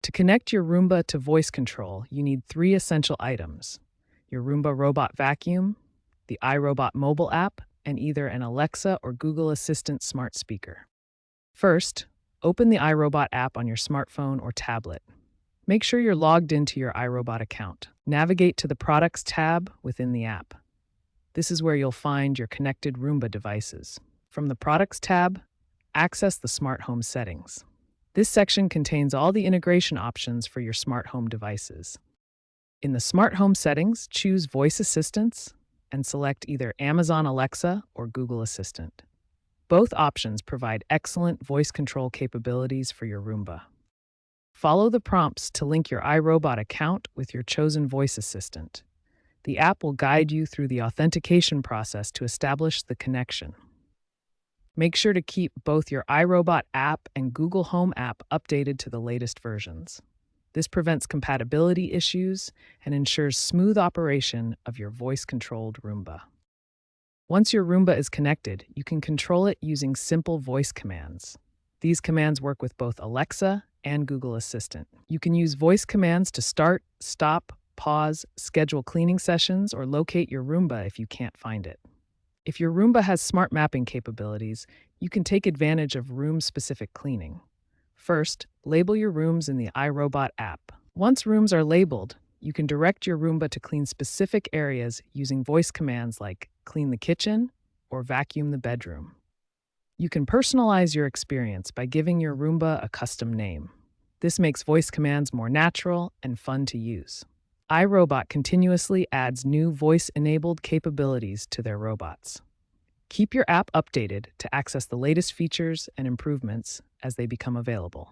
To connect your Roomba to voice control, you need three essential items: your Roomba robot vacuum, the iRobot mobile app, and either an Alexa or Google Assistant smart speaker. First, open the iRobot app on your smartphone or tablet. Make sure you're logged into your iRobot account. Navigate to the Products tab within the app. This is where you'll find your connected Roomba devices. From the Products tab, access the Smart Home settings. This section contains all the integration options for your smart home devices. In the Smart Home settings, choose Voice Assistants and select either Amazon Alexa or Google Assistant. Both options provide excellent voice control capabilities for your Roomba. Follow the prompts to link your iRobot account with your chosen voice assistant. The app will guide you through the authentication process to establish the connection. Make sure to keep both your iRobot app and Google Home app updated to the latest versions. This prevents compatibility issues and ensures smooth operation of your voice-controlled Roomba. Once your Roomba is connected, you can control it using simple voice commands. These commands work with both Alexa and Google Assistant. You can use voice commands to start, stop, pause, schedule cleaning sessions, or locate your Roomba if you can't find it. If your Roomba has smart mapping capabilities, you can take advantage of room-specific cleaning. First, label your rooms in the iRobot app. Once rooms are labeled, you can direct your Roomba to clean specific areas using voice commands like clean the kitchen or vacuum the bedroom. You can personalize your experience by giving your Roomba a custom name. This makes voice commands more natural and fun to use. iRobot continuously adds new voice-enabled capabilities to their robots. Keep your app updated to access the latest features and improvements as they become available.